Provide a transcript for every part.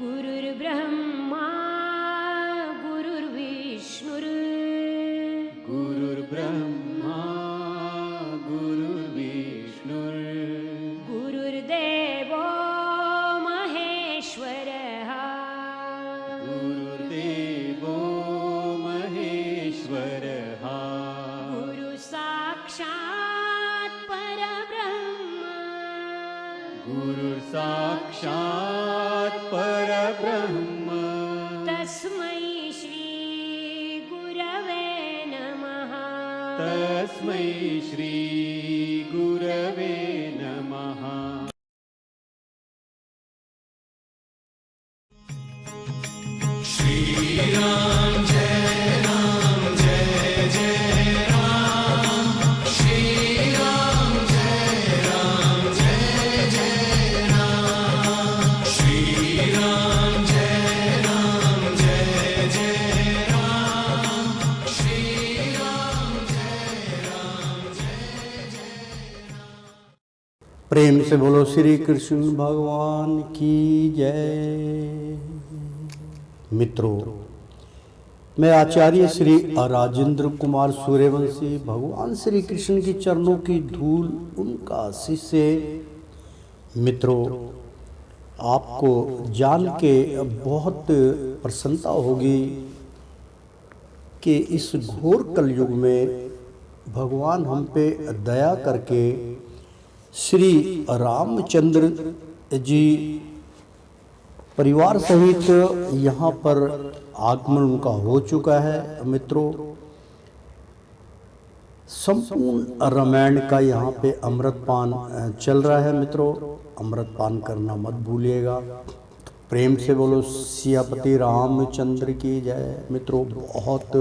गुरुर्ब्रह्मा गुरुर्विष्णुर् गुरुर्ब्रह्मा गुरुर्विष्णुर् गुरुर्देवो महेश्वरः गुरुर्देवो महेश्वरः गुरुसाक्षात् परब्रह्म गुरुसाक्षात् परब्रह्म तस्मै श्री गुरवे नमः तस्मै श्री गुरवे नमः। प्रेम से बोलो श्री कृष्ण भगवान की जय। मित्रों, मैं आचार्य श्री राजेंद्र कुमार सूर्यवंशी भगवान श्री कृष्ण की चरणों की धूल उनका शिष्य। मित्रों, आपको जान के बहुत प्रसन्नता होगी कि इस घोर कलयुग में भगवान हम पे दया करके श्री रामचंद्र जी परिवार सहित यहाँ पर आगमन उनका हो चुका है। मित्रों, संपूर्ण रामायण का यहाँ पे अमृतपान चल रहा है। मित्रों, अमृतपान करना मत भूलिएगा। प्रेम से बोलो सियापति रामचंद्र की जय। मित्रों, बहुत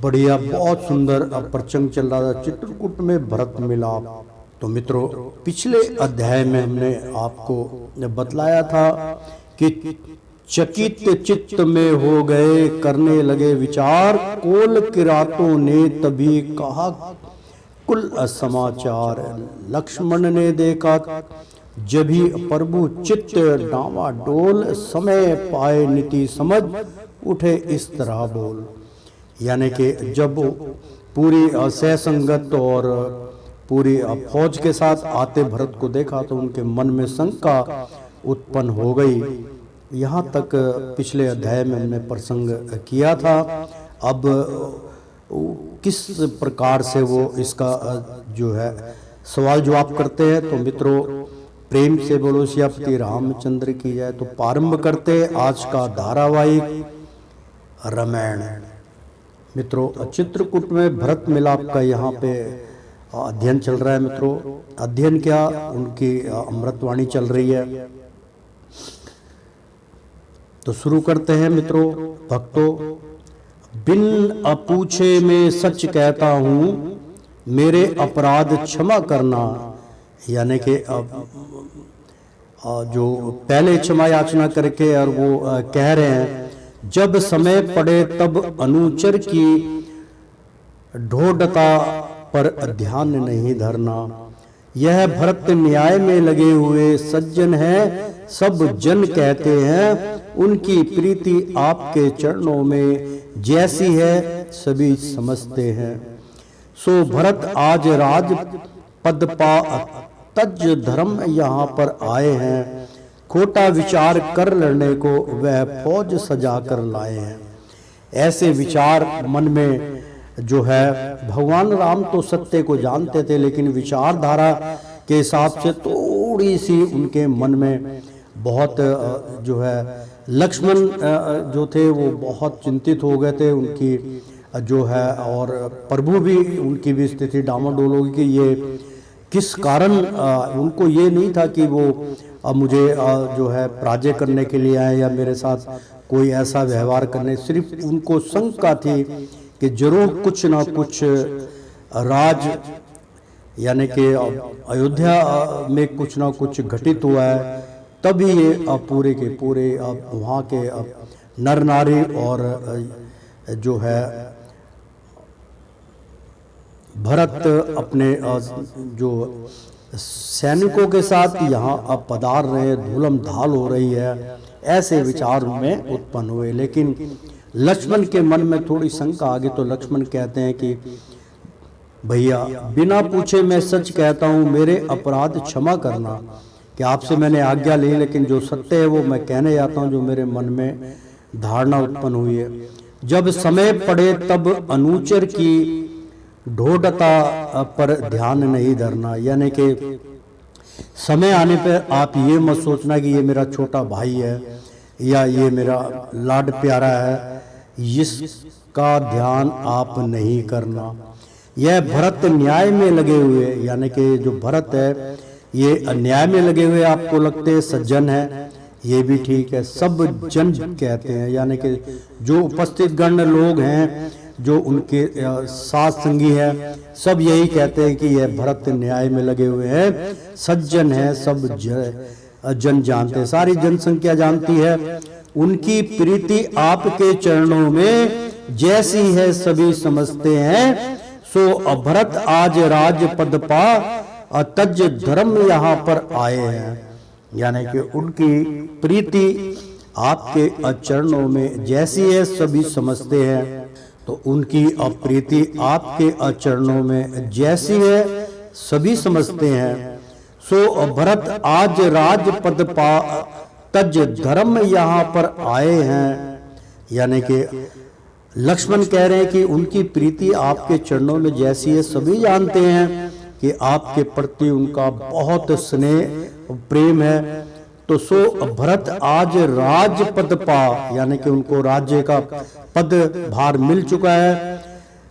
बढ़िया, बहुत सुंदर प्रसंग चल रहा था, चित्रकूट में भरत मिलाप। तो मित्रों, पिछले अध्याय में हमने आपको बतलाया था कि चकित चित्त में हो गए करने लगे विचार, कोल किरातों ने तभी कहा कुल समाचार। लक्ष्मण ने देखा जभी प्रभु चित्त डावा डोल, समय पाए नीति समझ उठे इस तरह बोल। यानी कि जब पूरी सह संगत और पूरी फौज के साथ आते भरत को देखा तो उनके मन में शंका उत्पन्न हो गई। यहाँ तक पिछले अध्याय में हमने प्रसंग किया था। अब किस प्रकार से वो इसका जो है सवाल जवाब करते हैं। तो मित्रों, प्रेम से बोलो सियापति रामचंद्र की जाए। तो प्रारंभ करते आज का धारावाहिक रामायण। मित्रों, चित्रकूट में भरत मिलाप का यहाँ पे अध्ययन चल रहा है। मित्रों, अध्ययन क्या, उनकी अमृतवाणी चल रही है। तो शुरू करते हैं। मित्रों, भक्तों, बिन अपूछे में सच कहता हूँ, मेरे अपराध क्षमा करना। यानी कि जो पहले क्षमा याचना करके और वो कह रहे हैं, जब समय पड़े तब अनुचर की ढोढ़ता पर ध्यान नहीं धरना। यह भरत न्याय में लगे हुए सज्जन हैं, सब जन कहते हैं उनकी प्रीति आपके चरणों में जैसी है सभी समझते हैं। सो भरत आज राज पद पा तज धर्म यहाँ पर आए हैं, खोटा विचार कर लड़ने को वह फौज सजा कर लाए हैं। ऐसे विचार मन में जो है, भगवान राम तो सत्य को जानते थे, लेकिन विचारधारा के हिसाब से थोड़ी सी उनके मन में बहुत जो है, लक्ष्मण जो थे वो बहुत चिंतित हो गए थे उनकी जो है, और प्रभु भी उनकी भी स्थिति डामाडोल होगी कि ये किस कारण। उनको ये नहीं था कि वो मुझे जो है पराजय करने के लिए आए या मेरे साथ कोई ऐसा व्यवहार करने, सिर्फ उनको शंका थी कि जरूर कुछ ना कुछ राज यानी कि अयोध्या में कुछ ना कुछ घटित हुआ है, तभी ये पूरे के पूरे वहाँ के नर नारी और जो है भरत अपने जो सैनिकों के साथ यहाँ अब पधार रहे, धूलम धाल हो रही है, ऐसे विचार उनमें उत्पन्न हुए। लेकिन लक्ष्मण के मन में थोड़ी शंका आ गई, तो लक्ष्मण कहते हैं कि भैया बिना पूछे मैं सच कहता हूँ, मेरे अपराध क्षमा करना कि आपसे मैंने आज्ञा ली, लेकिन जो सत्य है वो मैं कहने जाता हूँ, जो मेरे मन में धारणा उत्पन्न हुई है। जब समय पड़े तब अनुचर की ढोढ़ता पर ध्यान नहीं धरना, यानी कि समय आने पर आप ये मत सोचना कि ये मेरा छोटा भाई है या ये मेरा लाड प्यारा है, इसका ध्यान आप नहीं करना। यह भरत न्याय में लगे हुए, यानी कि जो भरत है ये अन्याय में लगे हुए आपको लगते हैं सज्जन है, ये भी ठीक है। सब जन कहते हैं, यानी कि जो उपस्थित गण लोग हैं, जो उनके साथ संगी हैं, सब यही कहते हैं कि यह भरत न्याय में लगे हुए हैं, सज्जन है, सब जन जानते हैं, सारी जनसंख्या जानती है। उनकी प्रीति आपके चरणों में जैसी है सभी समझते हैं, सो भरत आज राजपद पा तज धर्म यहाँ पर आए हैं, यानी कि उनकी प्रीति आपके चरणों में जैसी है सभी समझते हैं, तो उनकी प्रीति आपके चरणों में जैसी है सभी समझते हैं। सो भरत आज राजपद पा तज धर्म यहाँ पर आए हैं, यानी कि लक्ष्मण कह रहे हैं कि उनकी प्रीति आपके चरणों में जैसी है सभी जानते हैं कि आपके प्रति उनका बहुत स्नेह प्रेम है। तो सो भरत आज राजपद पा, यानी कि उनको राज्य का पद भार मिल चुका है,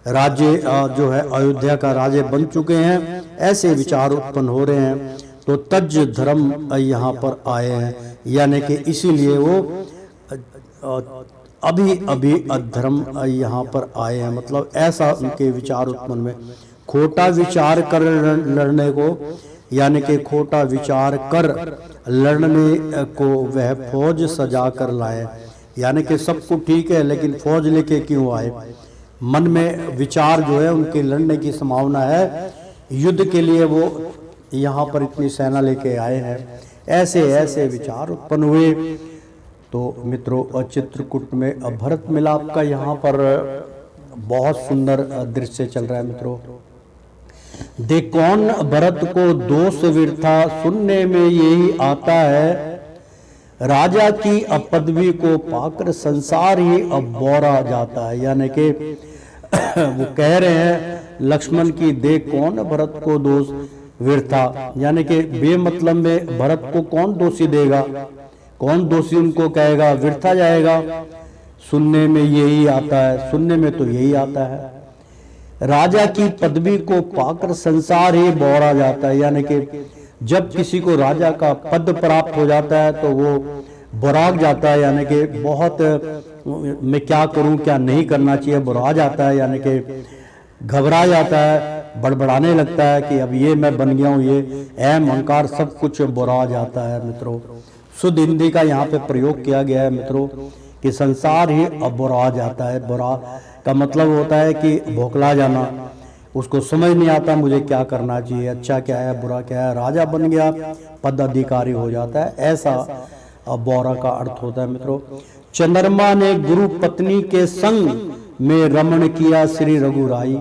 राज्य जो है अयोध्या का राज्य बन चुके हैं, ऐसे विचार उत्पन्न हो रहे हैं। तो तज धर्म यहाँ पर आए हैं, यानी कि इसीलिए वो अभी अभी अधर्म यहाँ पर आए हैं, मतलब ऐसा उनके विचार उत्पन्न में। खोटा विचार कर लड़ने को, यानी कि खोटा विचार कर लड़ने को वह फौज सजा कर लाए, यानी कि सब कुछ ठीक है लेकिन फौज लेके क्यों आए। मन में विचार जो है उनके लड़ने की संभावना है, युद्ध के लिए वो यहाँ पर इतनी सेना लेके आए हैं, ऐसे ऐसे विचार उत्पन्न हुए। तो मित्रों चित्रकूट में भरत मिलाप का यहाँ पर बहुत सुंदर दृश्य चल रहा है। मित्रों देख कौन भरत को दोष विरथा, सुनने में यही आता है, राजा की पदवी को पाकर संसार ही अब बोरा जाता है। यानी कि वो कह रहे हैं लक्ष्मण की देख कौन भरत को दोष विरथा, यानी कि बेमतलब में भरत को कौन दोषी देगा, कौन दोषी उनको कहेगा, विरथा जाएगा। सुनने में यही आता है, सुनने में तो यही आता है, राजा की पदवी को पाकर संसार ही बोरा जाता है। यानी कि जब किसी को राजा का पद प्राप्त हो जाता है तो वो बुराक जाता है, यानी कि बहुत मैं क्या करूं क्या नहीं करना चाहिए बुरा जाता है, यानी कि घबरा जाता है, बड़बड़ाने लगता है कि अब ये मैं बन गया हूं, ये अहम अहंकार सब कुछ बुरा जाता है। मित्रों शुद्ध हिंदी का यहाँ पे प्रयोग किया गया है मित्रों कि संसार ही अब बुरा जाता है। बुरा का मतलब होता है कि भोखला जाना, उसको समझ नहीं आता मुझे क्या करना चाहिए, अच्छा क्या है बुरा क्या है, राजा बन गया पद अधिकारी हो जाता है, ऐसा बोरा का अर्थ होता है। मित्रों चंद्रमा ने गुरु पत्नी के संग में रमण किया श्री रघुराई,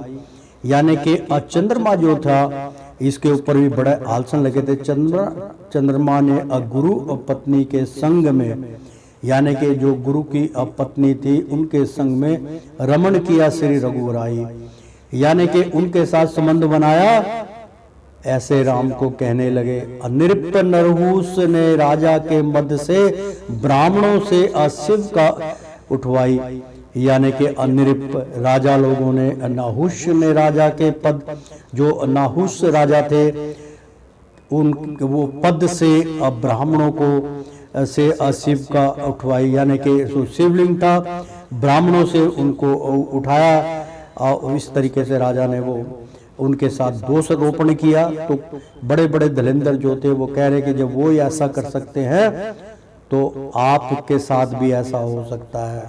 यानी कि चंद्रमा जो था इसके ऊपर भी बड़े आलसन लगे थे। चंद्रमा ने गुरु पत्नी के संग में, यानी कि जो गुरु की पत्नी थी उनके संग में रमण किया श्री रघुराई, यानी कि उनके साथ संबंध बनाया। ऐसे राम को कहने लगे नृप नरहूस ने राजा के मध्य से ब्राह्मणों से अशिव का उठवाई, यानी कि अनृप राजा लोगों ने, नाहुष ने राजा के पद, जो नाहुष राजा थे उन वो पद से ब्राह्मणों को से अशिव का उठवाई, यानी कि शिवलिंग था ब्राह्मणों से उनको उठाया और इस तरीके से राजा ने वो उनके साथ दोष रोपण किया। तो बड़े बड़े धलेंद्र जो थे वो कह रहे कि जब वो ऐसा कर सकते हैं तो आपके साथ भी ऐसा हो सकता है।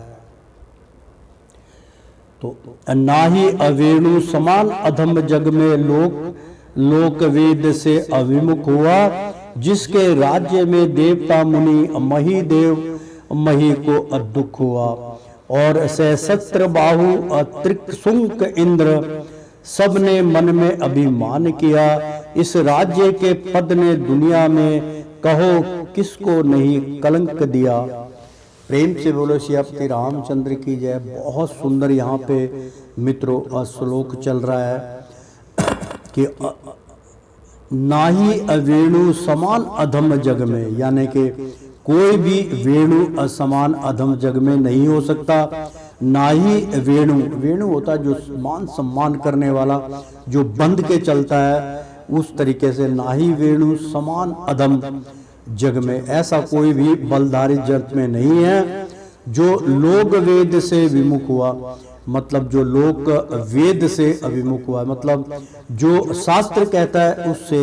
तो ना ही अवेणु समान अधम जग में लोक लोक वेद से अविमुख हुआ, जिसके राज्य में देवता मुनि मही देव मही को दुख हुआ। और सहस्त्र बाहु त्रिशंकु इंद्र सबने मन में अभिमान किया, इस राज्य के पद ने दुनिया में कहो किसको नहीं कलंक दिया। प्रेम से बोलो सियापति रामचंद्र की जय। बहुत सुंदर यहाँ पे मित्रों श्लोक चल रहा है कि नाही वेणु समान अधम जग में, यानी कि कोई भी वेणु असमान अधम जग में नहीं हो सकता। ना ही वेणु, वेणु होता है जो मान सम्मान करने वाला, जो बंध के चलता है, उस तरीके से ना ही वेणु समान अधम जग में, ऐसा कोई भी बलधारी जग में नहीं है। जो लोक वेद से विमुख हुआ, मतलब जो लोक वेद से अभिमुख हुआ, मतलब जो शास्त्र कहता है उससे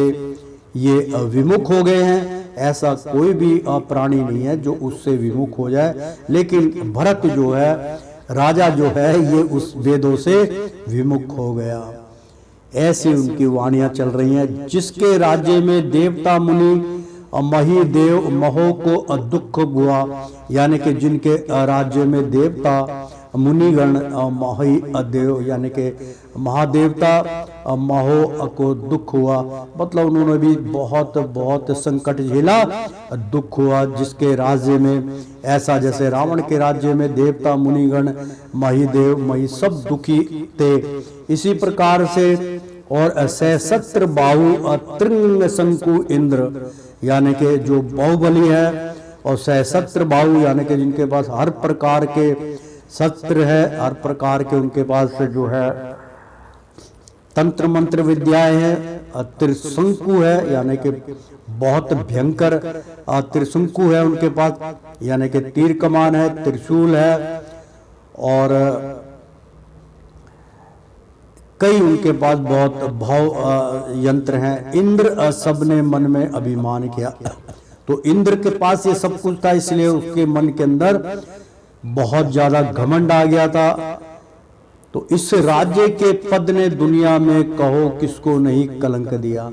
ये विमुख हो गए हैं। ऐसा कोई भी प्राणी नहीं है जो उससे विमुख हो जाए। लेकिन भरत जो है, राजा जो है, ये उस वेदों से विमुख हो गया। ऐसी उनकी वाणियां चल रही हैं। जिसके राज्य में देवता मुनि मही देव महो को दुख हुआ, यानी कि जिनके राज्य में देवता मुनिगण मही देव यानी कि महादेवता महो को दुख हुआ, मतलब उन्होंने भी बहुत बहुत संकट झेला, दुख हुआ। जिसके राज्य में ऐसा, जैसे रावण के राज्य में देवता मुनिगण मही देव मही सब दुखी थे, इसी प्रकार से। और सहस्त्र बाहु त्रिंग शंकु इंद्र, यानी कि जो बाहुबली है, और सहस्त्र बाहु यानी कि जिनके पास हर प्रकार के शस्त्र है, हर प्रकार के उनके पास जो है तंत्र मंत्र विद्याएं हैं। त्रिशंकु है, यानी कि बहुत भयंकर त्रिशंकु है उनके पास, यानी कि तीर कमान है, त्रिशूल है, और कई उनके पास बहुत भाव यंत्र हैं। इंद्र सबने मन में अभिमान किया, तो इंद्र के पास ये सब कुछ था, इसलिए उसके मन के अंदर बहुत ज्यादा घमंड आ गया था। तो इस राज्य के पद ने दुनिया में कहो किसको नहीं कलंक दिया,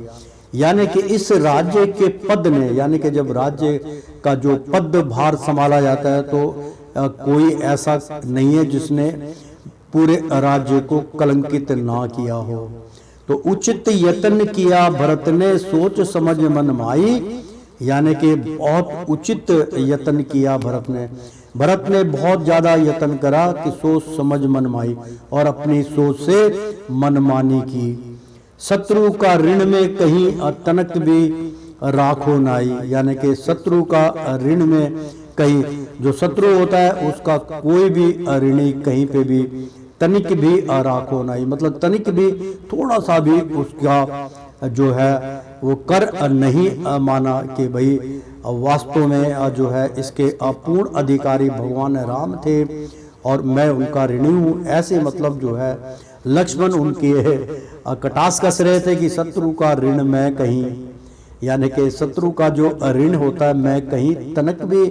यानी कि इस राज्य के पद ने, यानी कि जब राज्य का जो पद भार संभाला जाता है तो कोई ऐसा नहीं है जिसने पूरे राज्य को कलंकित ना किया हो। तो उचित यत्न किया भरत ने सोच समझ मन माई, यानी कि बहुत उचित यत्न किया भरत ने। भरत ने बहुत ज्यादा यत्न करा कि सोच समझ मनमाई, और अपनी सोच से मनमानी की। शत्रु का ऋण में कहीं तनक भी राखो नाई, यानी कि शत्रु का ऋण में कहीं, जो शत्रु होता है उसका कोई भी ऋणी कहीं पे भी तनिक भी राखो नाई, मतलब तनिक भी थोड़ा सा भी उसका जो है वो कर नहीं माना कि भाई वास्तव में जो है इसके पूर्ण अधिकारी भगवान राम थे और मैं उनका ऋणी हूँ। ऐसे मतलब जो है लक्ष्मण उनके कटास कस रहे थे कि शत्रु का ऋण मैं कहीं, यानी कि शत्रु का जो ऋण होता है मैं कहीं तनक भी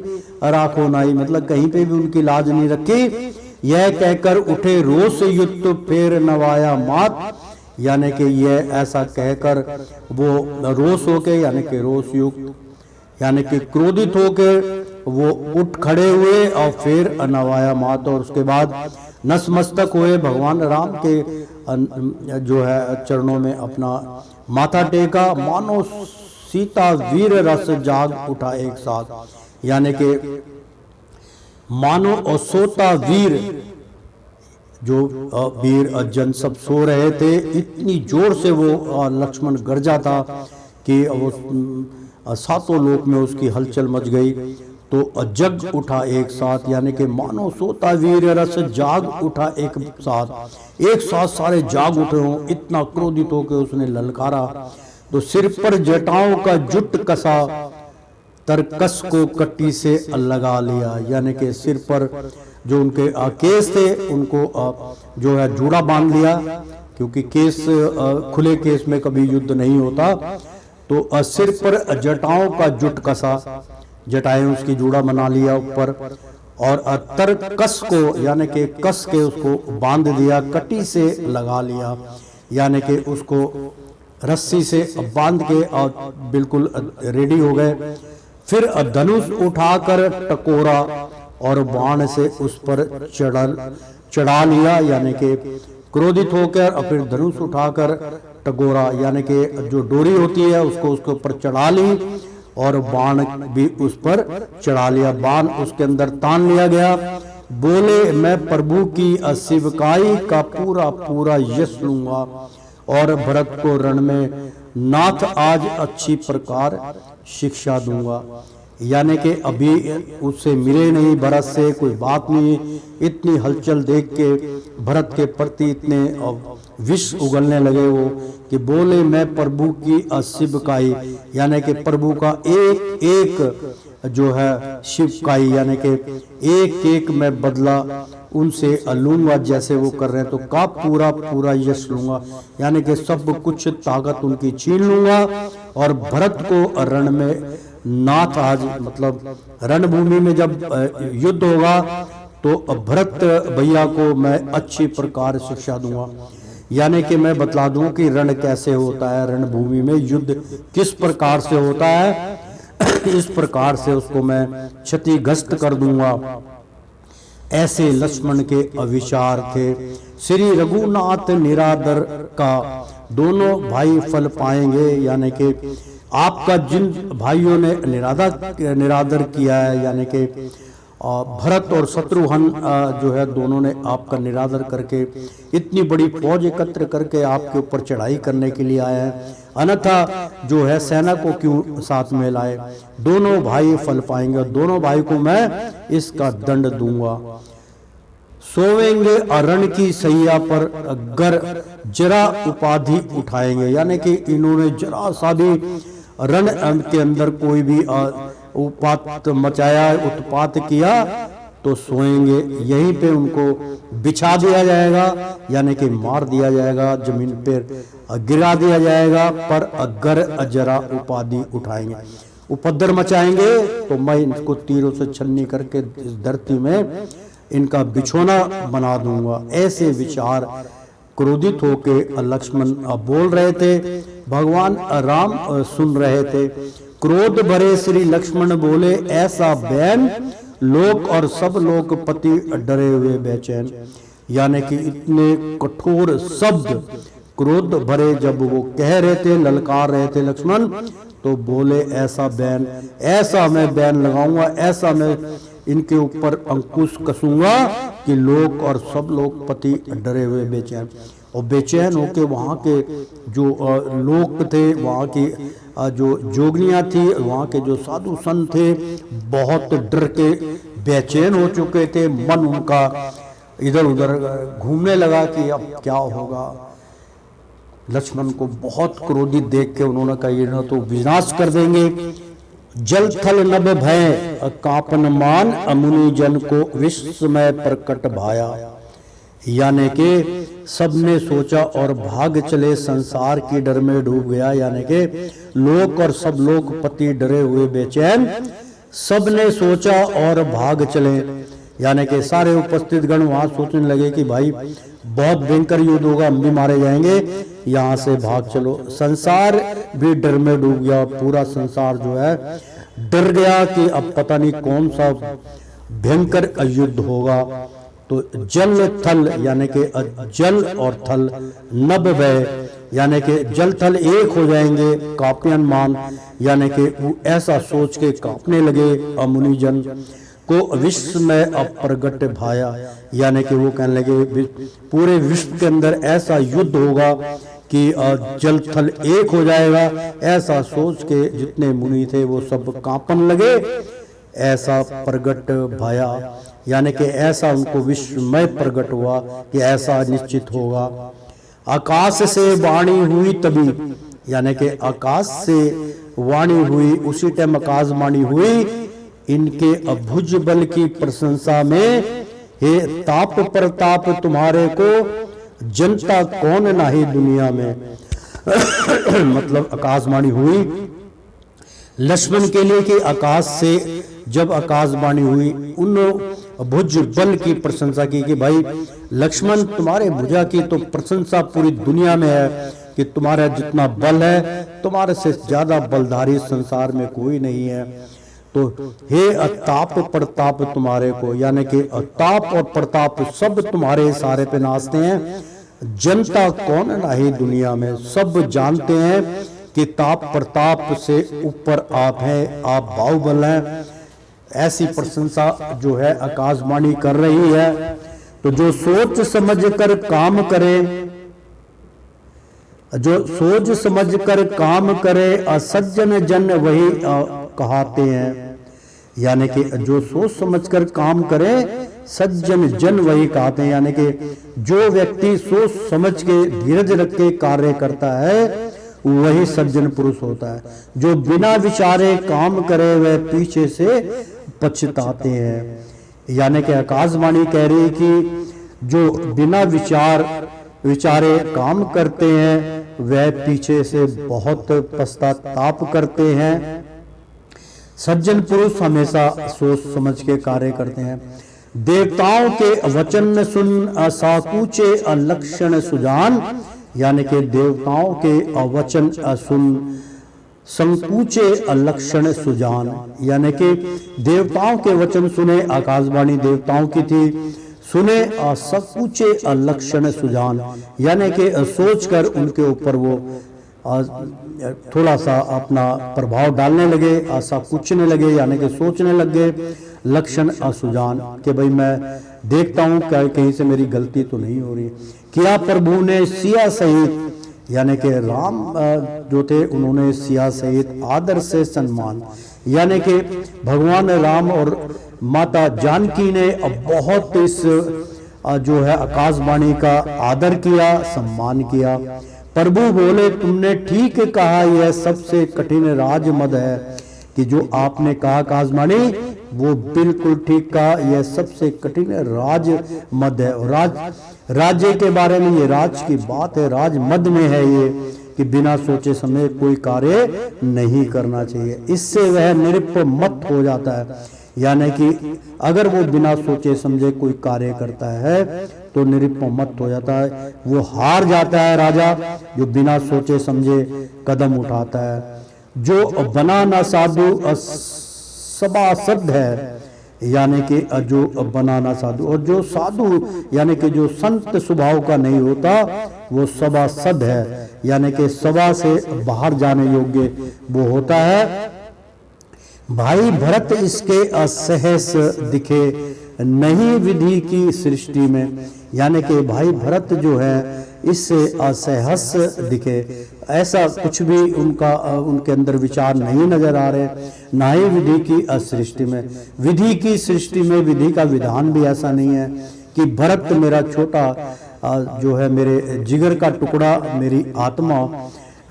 राखो नाई, मतलब कहीं पे भी उनकी लाज नहीं रखी। यह कहकर उठे रोष युक्त फेर नवाया मात, यानी कि यह ऐसा कहकर वो रोष होके, यानी कि रोष युक्त यानी कि क्रोधित होकर वो उठ खड़े हुए और फिर नवाया मात, और उसके बाद नतमस्तक हुए भगवान राम के जो है चरणों में अपना माथा टेका। मानो सीता वीर रस जाग उठा एक साथ, यानी कि मानो और सोता वीर, जो वीर जन सब सो रहे थे, इतनी जोर से वो लक्ष्मण गरजा था कि वो सातों लोक में उसकी हलचल मच गई। तो जग उठा एक साथ, यानी कि मानो सोता वीर रस जाग उठा एक साथ सारे जाग उठे हों, इतना क्रोधित होकर उसने ललकारा। तो सिर पर जटाओं का जुट कसा, तरकस को कट्टी से लगा लिया, यानी कि सिर पर जो उनके केस थे उनको जो है जूड़ा बांध लिया, क्योंकि केस खुले केस में कभी युद्ध नहीं होता। तो सिर पर जटाओं का जुट कसा, जटाएं उसकी जूड़ा बना लिया ऊपर, और तरकस को यानी कि कस के उसको बांध दिया, कटी से लगा लिया, यानी कि उसको रस्सी से बांध के और बिल्कुल रेडी हो गए। फिर धनुष उठाकर टकोरा और बाण से उस पर चढ़ा लिया, यानी कि क्रोधित होकर और फिर धनुष उठाकर टकोरा, यानी कि जो डोरी होती है उसको उसके ऊपर चढ़ा ली और बाण भी उस पर चढ़ा लिया। बाण उसके अंदर तान लिया गया। बोले मैं प्रभु की सेवकाई का पूरा पूरा यश लूंगा और भरत को रण में नाथ आज अच्छी प्रकार शिक्षा दूंगा। यानी कि अभी उससे मिले नहीं, भरत से कोई बात नहीं, इतनी हलचल देख के भरत के प्रति इतने विष उगलने लगे वो कि बोले मैं प्रभु की शिवकाई, यानी कि प्रभु का एक एक जो है शिवकाई, यानी कि एक एक मैं बदला उनसे लूंगा जैसे वो कर रहे हैं, तो का पूरा पूरा यश लूंगा, यानी कि सब कुछ ताकत उनकी छीन लूंगा और भरत को रण में नाथ आज, मतलब रणभूमि में जब युद्ध होगा तो भरत भैया को मैं अच्छी प्रकार शिक्षा दूंगा। यानी कि मैं बतला दूं कि रण कैसे होता है, रणभूमि में युद्ध किस प्रकार से होता है, इस प्रकार से उसको मैं क्षतिग्रस्त कर दूंगा। ऐसे लक्ष्मण के अविचार थे। श्री रघुनाथ निरादर का दोनों भाई फल पाएंगे, यानी कि आपका जिन भाइयों ने निरादर किया है, यानी कि भरत और शत्रुघ्न जो है दोनों ने आपका निरादर करके इतनी बड़ी फौज एकत्र करके आपके ऊपर चढ़ाई करने के लिए आए हैं, अन्यथा जो है सेना को क्यों साथ में लाए। दोनों भाई फल पाएंगे, दोनों भाई को मैं इसका दंड दूंगा। सोवेंगे अरण की सैया पर गर जरा उपाधि उठाएंगे, यानी कि इन्होंने जरा सा भी रण के अंदर कोई भी उत्पात मचाया, उत्पात किया तो सोएंगे, यहीं पे उनको बिछा दिया जाएगा, यानी कि मार दिया जाएगा, जमीन पर गिरा दिया जाएगा, पर अगर जरा उपाधि उठाएंगे, उपद्रव मचाएंगे तो मैं इनको तीरों से छन्नी करके इस धरती में इनका बिछोना बना दूंगा। ऐसे विचार क्रोधित होके लक्ष्मण बोल रहे थे। भगवान राम सुन रहे थे। क्रोध भरे श्री लक्ष्मण बोले ऐसा बैन लोक और सब लोग पति डरे हुए बेचैन, यानी कि इतने कठोर शब्द क्रोध भरे जब वो कह रहे थे, ललकार रहे थे लक्ष्मण, तो बोले ऐसा बैन, ऐसा मैं बैन लगाऊंगा, ऐसा मैं इनके ऊपर अंकुश कसूंगा कि लोग और सब लोग पति डरे हुए बेचैन। और बेचैन होके वहाँ के जो लोग थे, वहाँ की जो जोगनियाँ थी, वहाँ के जो साधु संत थे, बहुत डर के बेचैन हो चुके थे। मन उनका इधर उधर घूमने लगा कि अब क्या होगा। लक्ष्मण को बहुत क्रोधित देख के उन्होंने कहा ये ना तो विनाश कर देंगे। जल थल नभ भय कापन मान अमुनि जन को विस्मय प्रकट भाया, यानी कि सबने सोचा और भाग चले, संसार की डर में डूब गया, यानी कि लोक और सब लोग पति डरे हुए बेचैन, सबने सोचा और भाग चले, यानी कि सारे उपस्थित गण वहां सोचने लगे कि भाई बहुत भयंकर युद्ध होगा, हम भी मारे जाएंगे, यहाँ से भाग चलो। संसार भी डर में डूब गया, पूरा संसार जो है डर गया कि अब पता नहीं कौन सा भयंकर युद्ध होगा। तो जल थल यानी कि जल और थल, नभ भय यानी कि जल थल एक हो जाएंगे, कापियन मान यानी कि वो ऐसा सोच के कांपने लगे। अमुनि जन को विश्व में अप्रगट भाया, यानी कि वो कहने लगे पूरे विश्व के अंदर ऐसा युद्ध होगा कि जल थल एक हो जाएगा। ऐसा सोच के जितने मुनि थे वो सब कांपन लगे। ऐसा प्रगट भाया यानी कि ऐसा उनको विश्वमय प्रकट हुआ कि ऐसा निश्चित होगा। आकाश से वाणी हुई तभी, यानी कि आकाश से वाणी हुई, उसी टाइम आकाशवाणी हुई इनके अभुज बल की प्रशंसा में, हे ताप प्रताप तुम्हारे को जनता कौन नाही दुनिया में। मतलब आकाशवाणी हुई लक्ष्मण के लिए कि आकाश से जब आकाशवाणी हुई, उन भुज बल की प्रशंसा की कि भाई लक्ष्मण तुम्हारे भुजा की तो प्रशंसा पूरी दुनिया में है, कि तुम्हारा जितना बल है तुम्हारे से ज्यादा बलधारी संसार में कोई नहीं है। तो हे अताप प्रताप तुम्हारे को, यानी कि अताप और प्रताप सब तुम्हारे इशारे पे नाचते हैं। जनता कौन नहीं दुनिया में, सब जानते हैं कि ताप प्रताप से ऊपर आप हैं, आप बाहुबल हैं। ऐसी प्रशंसा जो है आकाशवाणी कर रही है। तो जो सोच समझ कर काम करे, जो सोच समझ कर काम करे, असज्जन जन वही कहते हैं। यानी कि जो सोच समझकर काम करे सज्जन जन वही कहते हैं। यानी कि जो व्यक्ति सोच समझ के धीरज रख के कार्य करता है वही सज्जन पुरुष होता है। जो बिना विचारे काम करे वह पीछे से पछताते हैं। यानी कि आकाशवाणी कह रही है कि जो बिना विचारे काम करते हैं वह पीछे से बहुत पश्चाताप करते हैं। सज्जन पुरुष हमेशा सोच समझ के कार्य करते हैं। देवताओं के वचन सुन साकूचे अलक्षण सुजान, यानी कि देवताओं के वचन सुन संकूचे अलक्षण सुजान, यानी कि देवताओं के वचन सुने, आकाशवाणी देवताओं की थी, सुने संकूचे अलक्षण सुजान, यानी कि सोचकर उनके ऊपर वो थोड़ा सा अपना प्रभाव डालने लगे, आशा कुचने लगे, यानी कि सोचने लगे लक्षण असुजान कि भाई मैं देखता हूँ क्या कहीं से मेरी गलती तो नहीं हो रही। किया प्रभु ने सिया सहित, यानी कि राम जो थे उन्होंने सिया सहित आदर से सम्मान, यानी कि भगवान राम और माता जानकी ने बहुत इस जो है आकाशवाणी का आदर किया, सम्मान किया। प्रभु बोले तुमने ठीक कहा, यह सबसे कठिन राज मद है। कि जो आपने कहा आकाशवाणी वो बिल्कुल ठीक कहा, यह सबसे कठिन राज मद है। राज्य के बारे में ये राज की बात है, राज मद में है ये कि बिना सोचे समझे कोई कार्य नहीं करना चाहिए। इससे वह निरुप मत हो जाता है, यानी कि अगर वो बिना सोचे समझे कोई कार्य करता है तो निरुपमत हो जाता है, वो हार जाता है राजा जो बिना सोचे समझे कदम उठाता है। जो बना ना साधु सभासद है, यानी कि जो बना ना साधु, और जो साधु यानी कि जो संत स्वभाव का नहीं होता वो सभासद है, यानी कि सभा से बाहर जाने योग्य वो होता है। भाई भरत इसके असहस दिखे नहीं विधि की सृष्टि में, यानी कि भाई भरत जो है इससे असहस दिखे, ऐसा कुछ भी उनके अंदर विचार नहीं नजर आ रहे, ना ही विधि की सृष्टि में। विधि की सृष्टि में विधि का विधान भी ऐसा नहीं है कि भरत मेरा छोटा जो है मेरे जिगर का टुकड़ा, मेरी आत्मा,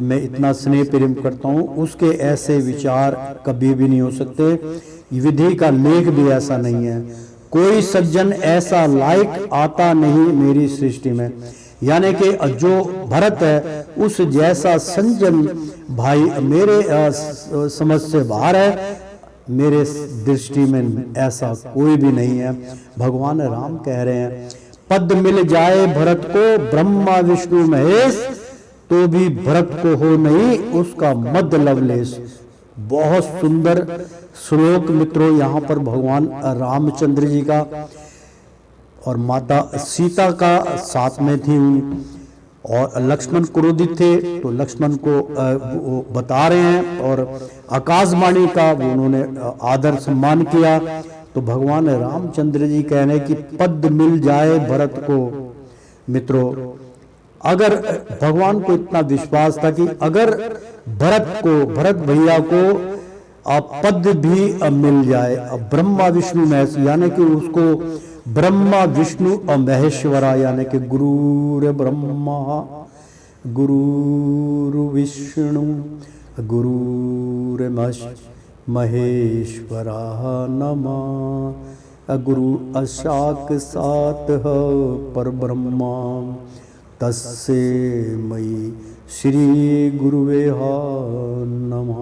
मैं इतना स्नेह प्रेम करता हूँ, उसके ऐसे विचार कभी भी नहीं हो सकते। विधि का लेख भी ऐसा नहीं है। कोई सज्जन ऐसा लायक आता नहीं मेरी सृष्टि में, यानी कि जो भरत है उस जैसा संजन भाई मेरे समझ से बाहर है, मेरे दृष्टि में ऐसा कोई भी नहीं है। भगवान राम कह रहे हैं पद मिल जाए भरत को ब्रह्मा विष्णु महेश, तो भी भरत को हो नहीं उसका मद लवलेश। बहुत सुंदर श्लोक मित्रों यहाँ पर भगवान रामचंद्र जी का और माता सीता का साथ में थी, और लक्ष्मण क्रोधित थे तो लक्ष्मण को वो बता रहे हैं, और आकाशवाणी का वो उन्होंने आदर सम्मान किया। तो भगवान रामचंद्र जी कह रहे हैं कि पद मिल जाए भरत को। मित्रों अगर भगवान को इतना विश्वास था कि अगर भरत भैया को पद भी मिल जाए, ब्रह्मा विष्णु महेश, यानी कि उसको ब्रह्मा विष्णु और महेश्वरा, यानी कि गुरुर ब्रह्मा गुरुर विष्णु गुरुर महेश्वरा नमः, गुरु अशाक सात पर ब्रह्मा तस्से मई श्री गुरुवे नमः।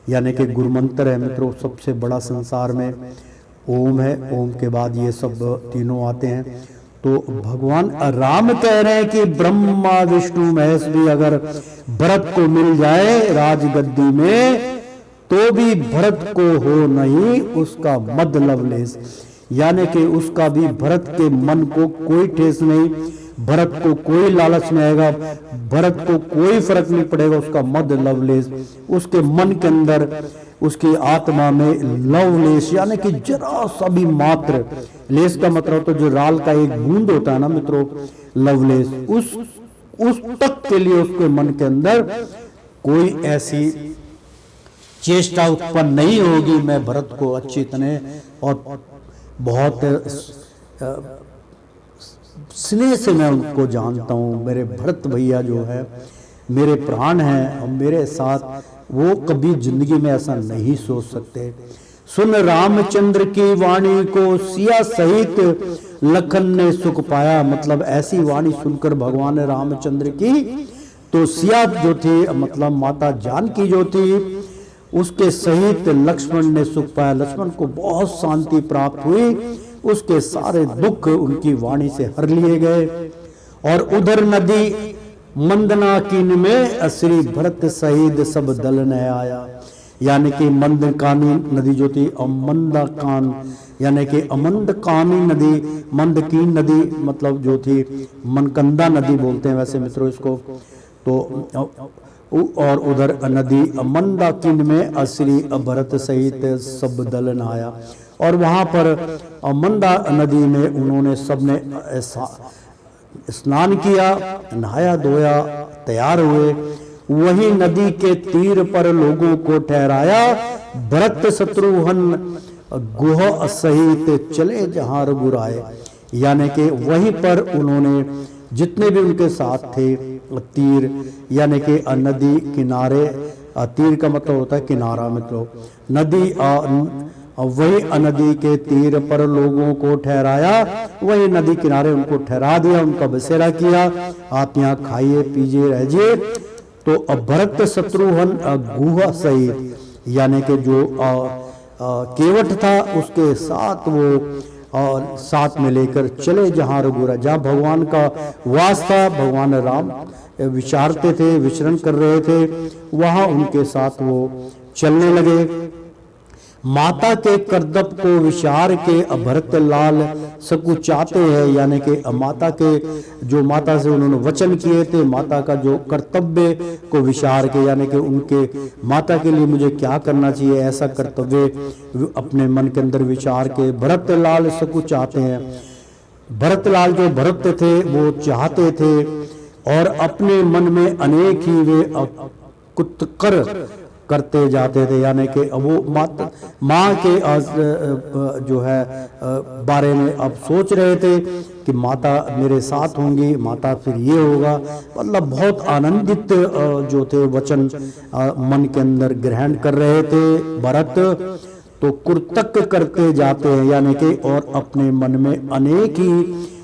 यानी कि गुरु मंत्र है मित्रों, सबसे बड़ा संसार में ओम है, ओम के बाद ये सब तीनों आते हैं। तो भगवान राम कह रहे हैं कि ब्रह्मा विष्णु महेश भी अगर भरत को मिल जाए राजगद्दी में तो भी भरत को हो नहीं उसका मद लवलेश, यानी कि उसका भी भरत के मन को कोई ठेस नहीं, भरत को कोई लालच नहीं आएगा, भरत को कोई फर्क नहीं पड़ेगा उसका मद लवलेश, उसके मन के अंदर उसकी आत्मा में लवलेश यानी कि जरा सा भी मात्र, लेस का मतलब तो जो राल का एक बूंद होता है ना मित्रों, लवलेश, उस तक के लिए उसके मन के अंदर कोई ऐसी चेष्टा उत्पन्न नहीं होगी मैं भरत को अच्छी तरह और बहुत स्नेह से मैं उनको जानता हूँ, मेरे भरत भैया जो है मेरे प्राण हैं और मेरे साथ, वो कभी जिंदगी में ऐसा नहीं सोच सकते। सुन रामचंद्र की वाणी को सिया सहित लखन ने सुख पाया, मतलब ऐसी वाणी सुनकर भगवान रामचंद्र की तो सिया जो थी मतलब माता जानकी जो थी उसके सहित लक्ष्मण ने सुख पाया, लक्ष्मण को बहुत शांति प्राप्त हुई, उसके सारे दुख उनकी वाणी से हर लिए गए। और उधर नदी मंदनाकिन में श्री भरत सहित सब दल न आया, यानी कि मंदकानी नदी जो थी अमंदकान यानी कि अमंदकानी नदी, मंदकीन नदी मतलब जो थी मनकंदा नदी बोलते हैं वैसे मित्रों इसको, तो और उधर नदी मंदाकिन में श्री भरत सहित सब दल नहाया, और वहां पर मंदा नदी में उन्होंने सबने स्नान किया, नहाया धोया, तैयार हुए। वही नदी के तीर पर लोगों को ठहराया, भरत शत्रुघ्न गुह सहित चले जहां रघुराए, यानी कि वहीं पर उन्होंने जितने भी उनके साथ थे तीर यानी कि नदी किनारे, तीर का मतलब होता है किनारा, मतलब नदी वही नदी के तीर पर लोगों को ठहराया, वही नदी किनारे उनको ठहरा दिया, उनका बसेरा किया, आप यहाँ खाइए पीजिए रहिए। तो भरत शत्रुघ्न गुहा सहित यानी कि जो केवट था उसके साथ वो और साथ में लेकर चले जहां रघुरा, जहां भगवान का वास था, भगवान राम विचारते थे, विचरण कर रहे थे, वहां उनके साथ वो चलने लगे। माता के करदप को विचार के भरत लाल सकुचाते हैं, यानी कि माता के जो माता से उन्होंने वचन किए थे, माता का जो कर्तव्य को विचार के, यानी कि उनके माता के लिए मुझे क्या करना चाहिए ऐसा कर्तव्य अपने मन के अंदर विचार के भरत लाल सकुचाते हैं। भरत लाल जो भरत थे वो चाहते थे और अपने मन में अनेक ही वे कुत्कर करते जाते थे, यानी कि वो माँ के जो है बारे में अब सोच रहे थे कि माता मेरे साथ होंगी, माता फिर ये होगा, मतलब बहुत आनंदित जो थे वचन मन के अंदर ग्रहण कर रहे थे भरत। तो कुर्तक करते जाते हैं, यानी कि और अपने मन में अनेक ही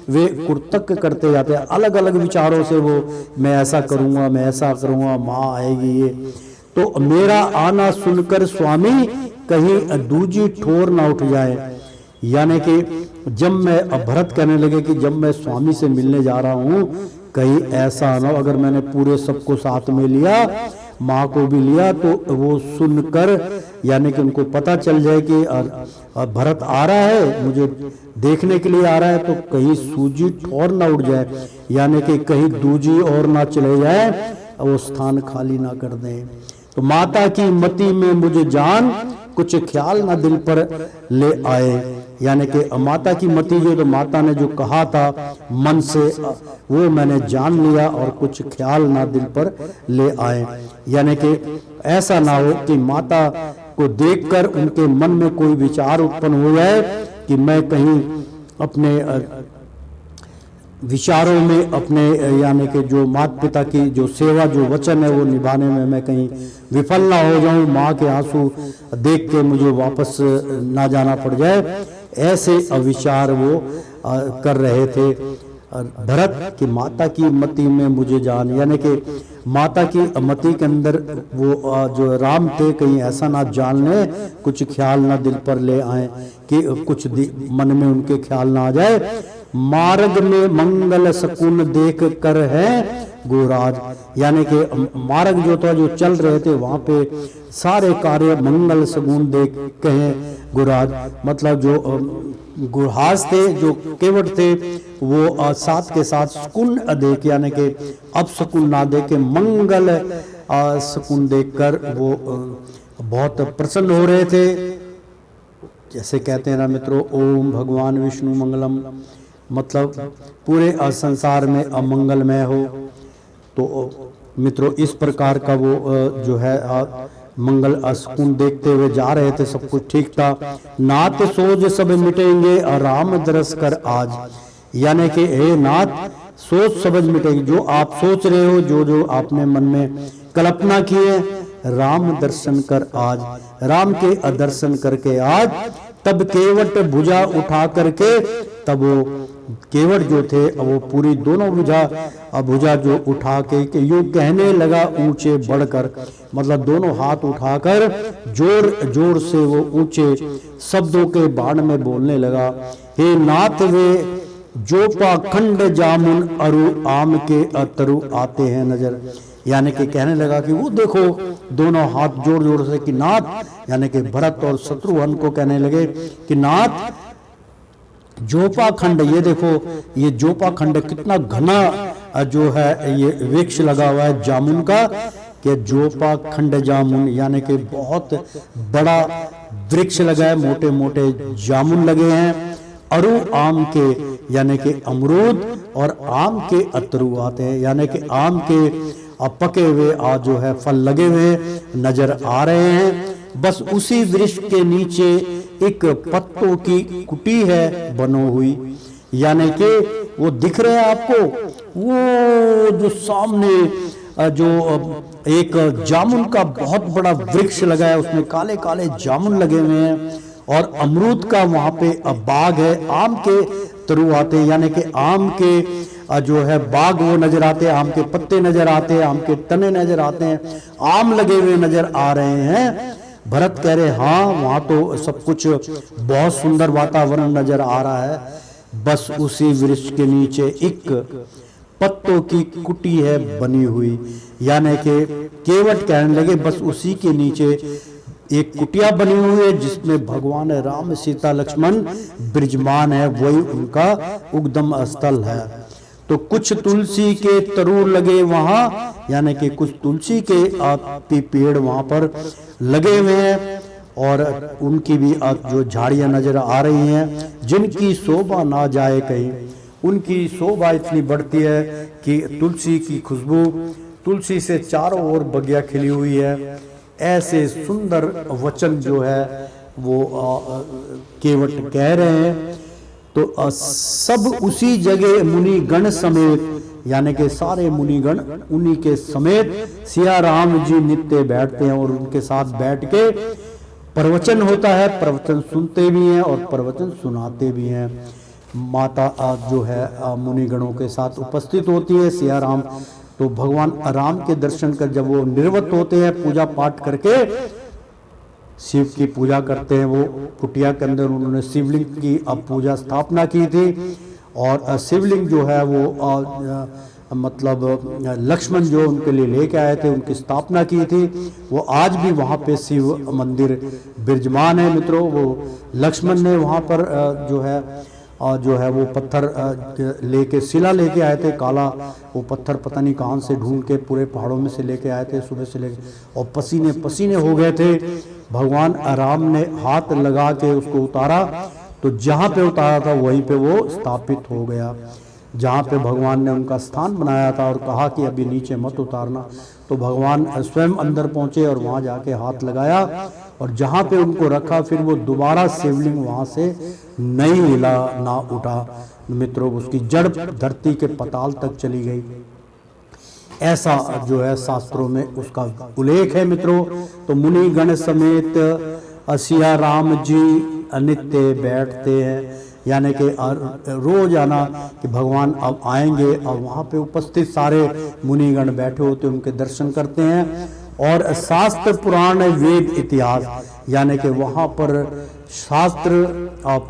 वे कुर्तक करते जाते हैं, अलग अलग विचारों से वो मैं ऐसा करूँगा, मैं ऐसा करूँगा, माँ आएगी ये, तो मेरा आना सुनकर स्वामी कहीं दूजी ठोर ना उठ जाए, यानी कि जब मैं भरत कहने लगे कि जब मैं स्वामी से मिलने जा रहा हूँ कहीं ऐसा ना, अगर मैंने पूरे सबको साथ में लिया, माँ को भी लिया, तो वो सुनकर यानी कि उनको पता चल जाए कि भरत आ रहा है, मुझे देखने के लिए आ रहा है, तो कहीं सूजी ठोर ना उठ जाए, यानी कि कहीं दूजी और ना चले जाए, वो स्थान खाली ना कर दें। तो माता की मति में मुझे जान कुछ ख्याल ना दिल पर ले आए, यानी कि माता की मति जो, तो माता ने जो कहा था मन से वो मैंने जान लिया और कुछ ख्याल ना दिल पर ले आए, यानी कि ऐसा ना हो कि माता को देखकर उनके मन में कोई विचार उत्पन्न हो जाए कि मैं कहीं अपने विचारों में अपने यानी कि जो माता पिता की जो सेवा जो वचन है वो निभाने में मैं कहीं विफल ना हो जाऊं, माँ के आंसू देख के मुझे वापस ना जाना पड़ जाए, ऐसे अविचार वो कर रहे थे भरत की माता की मति में मुझे जान, यानी कि माता की मति के अंदर वो जो राम थे कहीं ऐसा ना जान ले, कुछ ख्याल ना दिल पर ले आए कि कुछ मन में उनके ख्याल ना आ जाए, मार्ग में मंगल शकुन देख कर है गुराज, यानी कि मार्ग जो था, जो चल रहे थे वहां पे सारे कार्य मंगल शगुन देख के हैं गुराज। मतलब जो गुरहाज थे, जो केवट थे, वो साथ के साथ शकुन देख, यानी कि अब शकुन ना देख के मंगल शकुन देखकर वो बहुत प्रसन्न हो रहे थे। जैसे कहते हैं ना मित्रों, ओम भगवान विष्णु मंगलम, मतलब पूरे संसार में अमंगलमय हो। तो मित्रों इस प्रकार का वो जो है मंगल शकुन देखते हुए जा रहे थे, सब कुछ ठीक था। नाथ सोच सब मिटेंगे राम दरस कर आज, यानी कि हे नाथ सोच समझ मिटेंगे, जो आप सोच रहे हो, जो जो आपने मन में कल्पना की है, राम दर्शन कर आज, राम के दर्शन करके आज। तब केवट भुजा उठा करके, तब वो केवट जो थे वो पूरी दोनों भुजा जो उठा के यूं कहने लगा ऊंचे बढ़कर, मतलब दोनों हाथ उठाकर जोर जोर से वो ऊंचे शब्दों के बाण में बोलने लगा, हे नाथ वे जो पाखंड जामुन अरु आम के अतरु आते हैं नजर, यानी कि कहने लगा कि वो देखो दोनों हाथ जोर जोर से कि नाथ, यानी कि भरत और शत्रुघ्न को कहने लगे कि नाथ जोपा खंड, ये देखो ये जोपा खंड कितना घना जो है ये वृक्ष लगा हुआ है जामुन का, कि जोपा खंड जामुन, यानी कि बहुत बड़ा वृक्ष लगा है, मोटे मोटे जामुन लगे हैं। अरु आम के, यानी कि अमरूद, और आम के अतरु आते हैं, यानी कि आम के पके हुए जो है फल लगे हुए नजर आ रहे हैं। बस उसी वृक्ष के नीचे एक पत्तों की कुटी है बनो हुई, यानी कि वो दिख रहे हैं आपको, वो जो सामने जो एक जामुन का बहुत बड़ा वृक्ष लगा है, उसमें काले काले जामुन लगे हुए हैं, और अमरूद का वहां पे बाग है, आम के तरु आते हैं, यानी कि आम के जो है बाग वो नजर आते हैं, आम के पत्ते नजर आते हैं, आम के तने नजर आते हैं, आम लगे हुए नजर आ रहे हैं। भरत कह रहे हाँ वहां तो सब कुछ बहुत सुंदर वातावरण नजर आ रहा है, बस उसी वृक्ष के नीचे एक पत्तों की कुटी है बनी हुई, यानी कि केवट कहने लगे बस उसी के नीचे एक कुटिया बनी हुई है जिसमें भगवान राम सीता लक्ष्मण विराजमान है, वही उनका उद्गम स्थल है। तो कुछ तुलसी के तरूर लगे वहां, यानी कि कुछ तुलसी के पेड़ वहां पर लगे हुए हैं, और उनकी भी जो झाड़ियां नजर आ रही हैं, जिनकी शोभा ना जाए कहीं, उनकी शोभा इतनी बढ़ती है कि तुलसी की खुशबू, तुलसी से चारों ओर बगिया खिली हुई है। ऐसे सुंदर वचन जो है वो केवट कह रहे हैं। तो सब उसी जगह मुनि गण समेत, यानी कि सारे मुनिगण उन्हीं के समेत सिया राम जी नित्य बैठते हैं, और उनके साथ बैठ के प्रवचन होता है, प्रवचन सुनते भी हैं और प्रवचन सुनाते भी हैं। माता जो है मुनिगणों के साथ उपस्थित होती है सिया राम। तो भगवान राम के दर्शन कर जब वो निर्वत होते हैं, पूजा पाठ करके शिव की पूजा करते हैं, वो कुटिया के अंदर उन्होंने शिवलिंग की पूजा स्थापना की थी, और शिवलिंग जो है वो मतलब लक्ष्मण जो उनके लिए लेके आए थे, उनकी स्थापना की थी, वो आज भी वहाँ पे शिव मंदिर विराजमान है मित्रों। वो लक्ष्मण ने वहाँ पर जो है वो पत्थर लेके, शिला लेके आए थे, काला वो पत्थर पता नहीं कहाँ से ढूंढ के पूरे पहाड़ों में से लेके आए थे, सुबह से लेके, और पसीने पसीने हो गए थे। भगवान राम ने हाथ लगा के उसको उतारा, तो जहाँ पे उतारा था वहीं पे वो स्थापित हो गया, जहाँ पे भगवान ने उनका स्थान बनाया था, और कहा कि अभी नीचे मत उतारना। तो भगवान स्वयं अंदर पहुँचे और वहाँ जाके हाथ लगाया, और जहाँ पे उनको रखा फिर वो दोबारा शिवलिंग वहाँ से नहीं हिला ना उठा मित्रों, उसकी जड़ धरती के पताल तक चली गई। ऐसा जो है शास्त्रों में उसका उल्लेख है मित्रों। तो मुनि गण समेत सिया राम जी नित्य बैठते हैं, यानी कि रोज आना कि भगवान अब आएंगे, और वहाँ पे उपस्थित सारे मुनिगण बैठे होते उनके दर्शन करते हैं। और शास्त्र पुराण वेद इतिहास, यानी कि वहाँ पर शास्त्र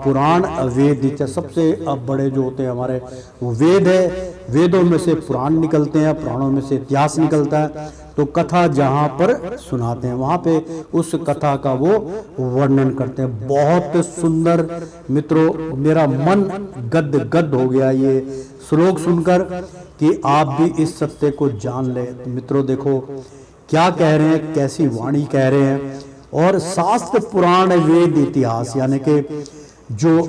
पुराण वेद इत्यादि सबसे बड़े जो होते हैं हमारे वो वेद है। वेदों में से पुराण निकलते हैं, पुराणों में से इतिहास निकलता है। तो कथा जहाँ पर सुनाते हैं वहाँ पे उस कथा का वो वर्णन करते हैं। बहुत सुंदर मित्रों, मेरा मन गद गद हो गया ये श्लोक सुनकर कि आप भी इस सत्य को जान ले। मित्रों देखो क्या कह रहे हैं, कैसी वाणी कह रहे हैं। और शास्त्र पुराण वेद इतिहास यानी कि जो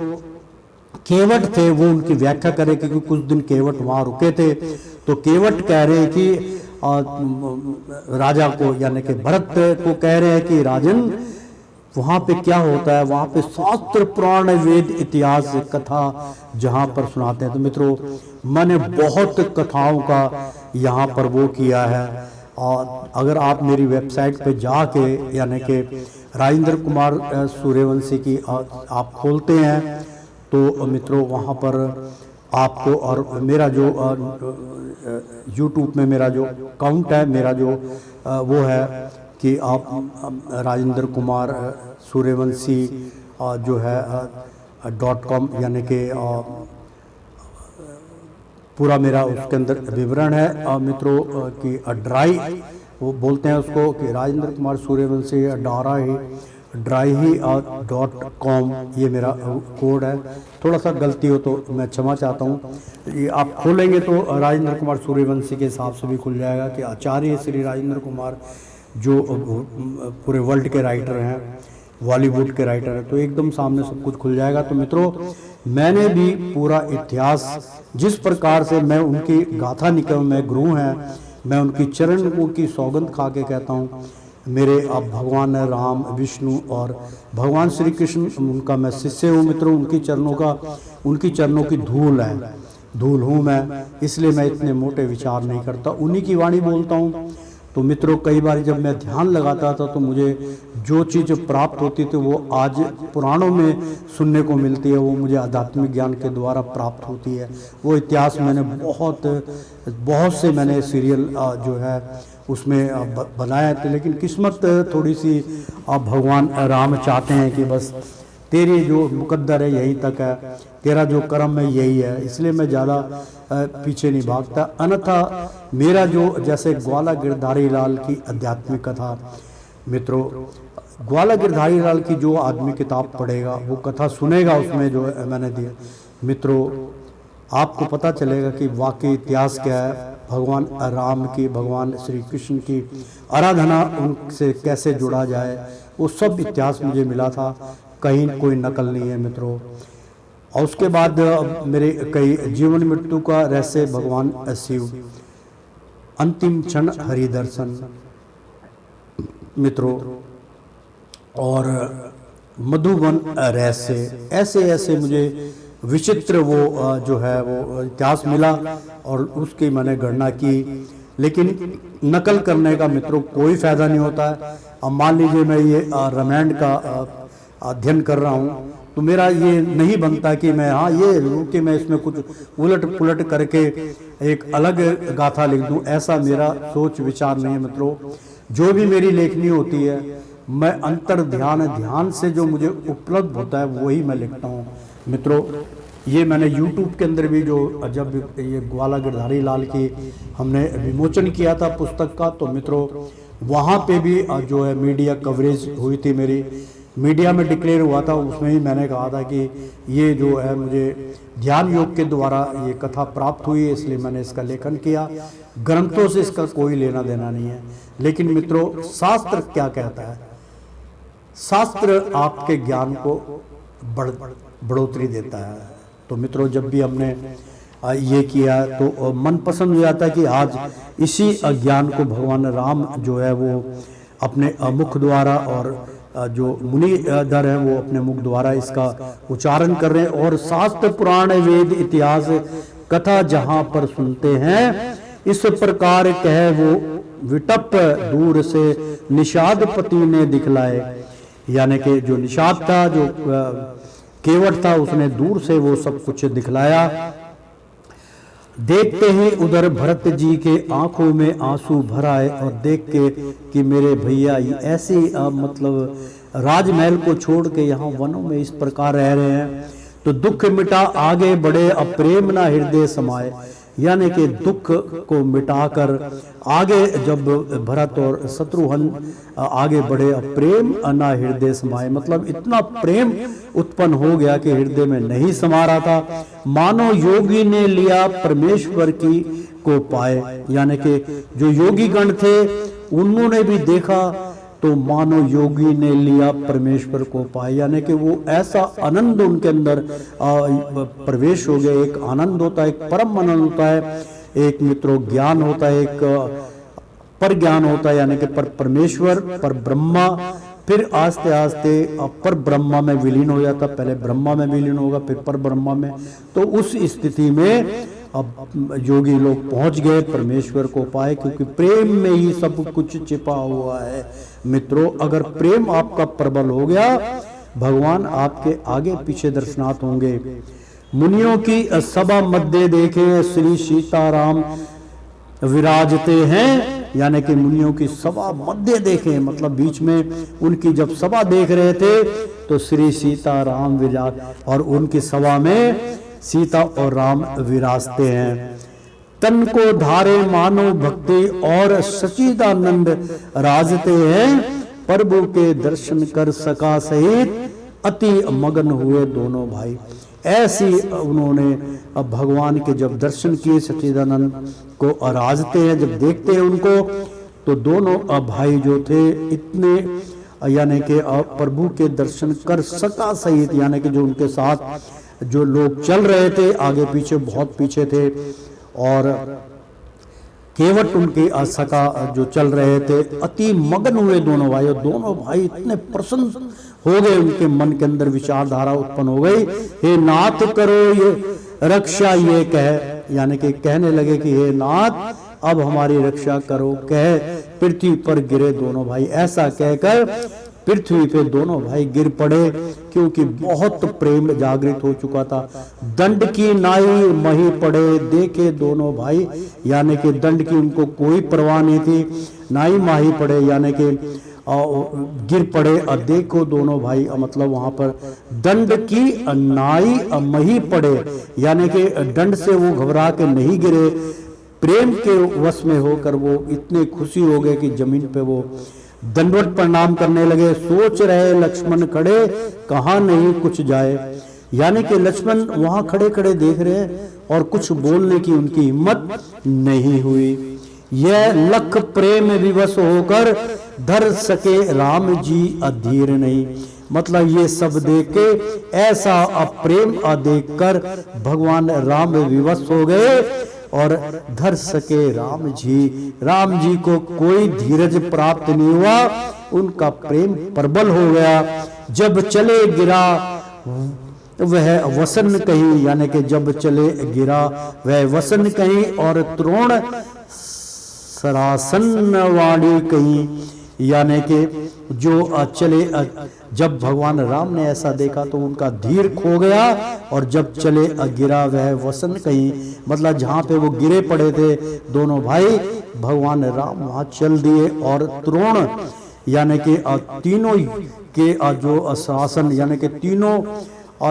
केवट थे वो उनकी व्याख्या करें, क्योंकि कुछ दिन केवट वहां रुके थे। तो केवट कह रहे हैं कि राजा को यानी कि भरत को कह रहे हैं कि राजन वहां पे क्या होता है, वहां पे शास्त्र पुराण वेद इतिहास कथा जहां पर सुनाते हैं। तो मित्रों मैंने बहुत कथाओं का यहाँ पर वो किया है। और अगर आप मेरी वेबसाइट पे जाके यानी कि राजेंद्र कुमार सूर्यवंशी की आप खोलते हैं तो मित्रों वहाँ पर आपको, और मेरा जो यूट्यूब में मेरा जो अकाउंट है, मेरा जो वो है कि आप राजेंद्र कुमार सूर्यवंशी जो है .com यानी कि पूरा मेरा उसके अंदर विवरण है मित्रों कि ड्राई वो बोलते हैं उसको कि राजेंद्र कुमार सूर्यवंशी ड्राई.com ये मेरा कोड है। थोड़ा सा गलती हो तो मैं क्षमा चाहता हूँ। ये आप खोलेंगे तो राजेंद्र कुमार सूर्यवंशी के हिसाब से भी खुल जाएगा कि आचार्य श्री राजेंद्र कुमार जो पूरे वर्ल्ड के राइटर हैं, बॉलीवुड के राइटर हैं, तो एकदम सामने सब कुछ खुल जाएगा। तो मित्रों मैंने भी पूरा इतिहास जिस प्रकार से मैं उनकी गाथा निकल में गुरु हैं, मैं उनकी चरणों की सौगंध खा के कहता हूँ मेरे अब भगवान राम विष्णु और भगवान श्री कृष्ण उनका मैं शिष्य हूँ मित्रों। उनकी चरणों की धूल हूँ मैं, इसलिए मैं इतने मोटे विचार नहीं करता, उन्हीं की वाणी बोलता हूँ। तो मित्रों कई बार जब मैं ध्यान लगाता था तो मुझे जो चीज़ प्राप्त होती थी वो आज पुराणों में सुनने को मिलती है, वो मुझे आध्यात्मिक ज्ञान के द्वारा प्राप्त होती है। वो इतिहास मैंने बहुत से मैंने सीरियल जो है उसमें बनाए थे, लेकिन किस्मत थोड़ी सी भगवान राम चाहते हैं कि बस तेरी जो मुकद्दर है यहीं तक है, तेरा जो कर्म है यही है, इसलिए मैं ज़्यादा पीछे नहीं भागता। अन्यथा मेरा जो जैसे ग्वाला गिरधारी लाल की आध्यात्मिक कथा मित्रों, ग्वाला गिरधारी लाल की जो आदमी किताब पढ़ेगा वो कथा सुनेगा, उसमें जो मैंने दिया मित्रों आपको पता चलेगा कि वाकई इतिहास क्या है। भगवान राम की, भगवान श्री कृष्ण की आराधना उनसे कैसे जुड़ा जाए, वो सब इतिहास मुझे मिला था, कहीं कोई नकल नहीं है मित्रों। और उसके बाद मेरे कई जीवन मृत्यु का रहस्य भगवान शिव, अंतिम क्षण हरि दर्शन मित्रों, और मधुबन रहस्य, ऐसे मुझे विचित्र वो जो है वो इतिहास मिला और उसकी मैंने गणना की। लेकिन नकल करने का मित्रों कोई फायदा नहीं होता है। अब मान लीजिए मैं ये रामायण का अध्ययन कर रहा हूँ तो मेरा ये नहीं बनता कि मैं कि मैं इसमें कुछ उलट पुलट करके एक अलग गाथा लिख दूँ, ऐसा मेरा सोच विचार नहीं है मित्रों। जो भी मेरी लेखनी होती है मैं अंतर ध्यान से जो मुझे उपलब्ध होता है वही मैं लिखता हूँ मित्रों। ये मैंने YouTube के अंदर भी जो जब ये ग्वाला गिरधारी लाल की हमने विमोचन किया था पुस्तक का, तो मित्रों वहाँ पे भी जो है मीडिया कवरेज हुई थी, मेरी मीडिया में डिक्लेयर हुआ था, उसमें ही मैंने कहा था कि ये जो है मुझे ध्यान योग के द्वारा ये कथा प्राप्त हुई है, इसलिए मैंने इसका लेखन किया। ग्रंथों से इसका कोई लेना देना नहीं है। लेकिन मित्रों शास्त्र क्या कहता है? शास्त्र आपके ज्ञान को बढ़ोतरी देता है। तो मित्रों जब भी हमने ये किया तो मन पसंद हो जाता है कि आज इसी ज्ञान को भगवान राम जो है वो अपने मुख द्वारा और जो मुनि दर है वो अपने मुख द्वारा इसका उच्चारण कर रहे हैं। और शास्त्र पुराण वेद इतिहास कथा जहाँ पर सुनते हैं, इस प्रकार कह वो विटप दूर से निषादपति ने दिखलाए। यानी कि जो निषाद था, जो केवट था, उसने दूर से वो सब कुछ दिखलाया। देखते ही उधर भरत जी के आंखों में आंसू भर आए और देख के कि मेरे भैया ऐसी मतलब राजमहल को छोड़ के यहाँ वनों में इस प्रकार रह रहे हैं। तो दुख मिटा आगे बढ़े अब प्रेम ना हृदय समाए, यानी कि दुख को मिटाकर आगे जब भरत और शत्रुघ्न आगे बढ़े अब प्रेम ना हृदय समाए, मतलब इतना प्रेम उत्पन्न हो गया कि हृदय में नहीं समा रहा था। मानो योगी ने लिया परमेश्वर की को पाए, यानी कि जो योगी गण थे उन्होंने भी देखा तो मानो योगी ने लिया परमेश्वर को पाया, यानी कि वो ऐसा आनंद उनके अंदर प्रवेश हो गया। एक आनंद होता है, एक परम आनंद होता है, एक मित्रों ज्ञान होता है, एक पर ज्ञान होता है, यानी कि पर परमेश्वर पर ब्रह्मा, फिर आस्ते आस्ते पर ब्रह्मा में विलीन हो जाता, पहले ब्रह्मा में विलीन होगा फिर पर ब्रह्मा में। तो उस स्थिति में अब योगी लोग पहुंच गए, परमेश्वर को पाए, क्योंकि प्रेम में ही सब कुछ छिपा हुआ है। मित्रों, अगर प्रेम आपका प्रबल हो गया, भगवान आपके आगे पीछे दर्शनार्थ होंगे। मुनियों की सभा मध्य देखे श्री सीताराम विराजते हैं, यानी कि मुनियों की सभा मध्य देखे, मतलब बीच में उनकी जब सभा देख रहे थे तो श्री सीताराम विराज, और उनकी सभा में सीता और राम विराजते हैं। तन को धारे मानो भक्ति और सच्चिदानंद राजते हैं, प्रभु के दर्शन कर सका सहित अति मगन हुए दोनों भाई। ऐसी उन्होंने अब भगवान के जब दर्शन किए, सच्चिदानंद को आराधते हैं, जब देखते हैं उनको, तो दोनों भाई जो थे इतने, यानी कि प्रभु के दर्शन कर सका सहित, यानी कि जो उनके साथ जो लोग चल रहे थे, आगे पीछे बहुत पीछे थे, और केवट उनके सका जो चल रहे थे, अति मगन हुए दोनों भाई। और दोनों भाई इतने प्रसन्न हो गए, उनके मन के अंदर विचारधारा उत्पन्न हो गई, हे नाथ करो ये रक्षा, ये कह, यानी कि कहने लगे कि हे नाथ अब हमारी रक्षा करो, कह पृथ्वी पर गिरे दोनों भाई। ऐसा कहकर पृथ्वी पे दोनों भाई गिर पड़े, क्योंकि बहुत प्रेम जागृत हो चुका था। दंड की नाई मही पड़े देखे दोनों भाई, यानी कि दंड की उनको कोई परवाह नहीं थी, नाई माही पड़े, यानी कि गिर पड़े और देखो दोनों भाई, मतलब वहां पर दंड की नाई मही पड़े, यानी कि दंड से वो घबरा के नहीं गिरे, प्रेम के वश में होकर वो इतने खुशी हो गए कि जमीन पे वो दंडवत प्रणाम करने लगे। सोच रहे लक्ष्मण खड़े कहाँ नहीं कुछ जाए, यानी कि लक्ष्मण वहां खड़े खड़े देख रहे और कुछ बोलने की उनकी हिम्मत नहीं हुई। यह लख प्रेम विवश होकर धर सके राम जी अधीर नहीं, मतलब ये सब देख के ऐसा प्रेम देख कर भगवान राम विवश हो गए और धर सके राम जी को कोई धीरज प्राप्त नहीं हुआ, उनका प्रेम प्रबल हो गया। जब चले गिरा वह वसन कहीं, यानी कि जब चले गिरा वह वसन कहीं और त्रोण सरासन वाणी कहीं, यानी कि जो चले, जब भगवान राम ने ऐसा देखा तो उनका धीर खो गया, और जब चले गिरा वह वसन कहीं, मतलब जहाँ पे वो गिरे पड़े थे दोनों भाई, भगवान राम वहाँ चल दिए और त्रोण, यानी कि तीनों के जो शासन, यानी कि तीनों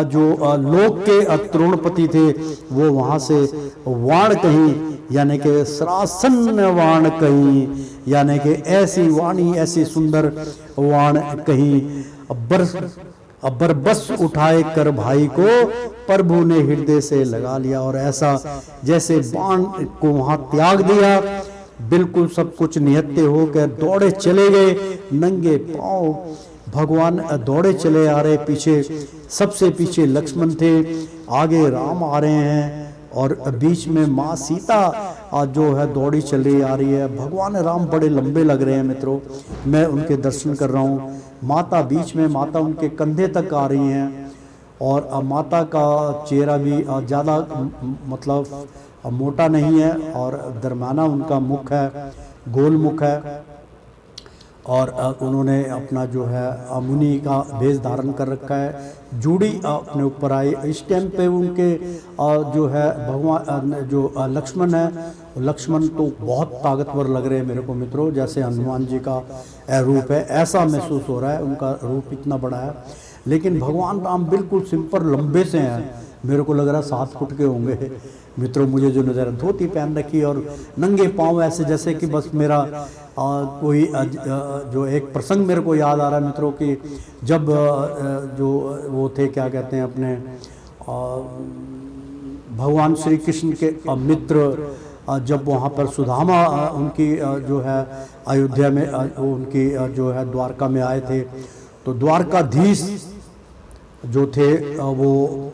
जो लोक के त्रोणपति थे वो वहां से वाण कहीं, यानी कि सरासन वाण कहीं, यानी कि ऐसी वाणी, ऐसी सुंदर वाण कहीं, अब्बर बस उठाए कर भाई को प्रभु ने हृदय से लगा लिया, और ऐसा जैसे बाण को वहां त्याग दिया, बिल्कुल सब कुछ निहत्ते होकर दौड़े चले गए, नंगे पांव भगवान दौड़े चले आ रहे, पीछे सबसे पीछे लक्ष्मण थे, आगे राम आ रहे हैं, और बीच में माँ सीता जो है दौड़ी चली आ रही है। भगवान राम बड़े लंबे लग रहे हैं मित्रों, मैं उनके दर्शन कर रहा हूँ। माता बीच में, माता उनके कंधे तक आ रही हैं, और माता का चेहरा भी ज़्यादा मतलब मोटा नहीं है, और दरमियाना उनका मुख है, गोल मुख है, और उन्होंने अपना जो है मुनि का भेष धारण कर रखा है, जूड़ी अपने ऊपर आई। इस टाइम पे उनके जो है भगवान जो लक्ष्मण है, लक्ष्मण तो बहुत ताकतवर लग रहे हैं मेरे को मित्रों, जैसे हनुमान जी का रूप है ऐसा महसूस हो रहा है, उनका रूप इतना बड़ा है। लेकिन भगवान राम बिल्कुल सिंपल लंबे से हैं, मेरे को लग रहा है 7 फुट के होंगे मित्रों। मुझे जो नज़र, धोती पहन रखी और नंगे पाँव ऐसे, जैसे कि बस मेरा कोई जो एक प्रसंग मेरे को याद आ रहा है मित्रों कि जब जो वो थे क्या कहते हैं अपने भगवान श्री कृष्ण के मित्र जब वहाँ पर सुदामा उनकी जो है अयोध्या में उनकी जो है द्वारका में आए थे, तो द्वारकाधीश जो थे वो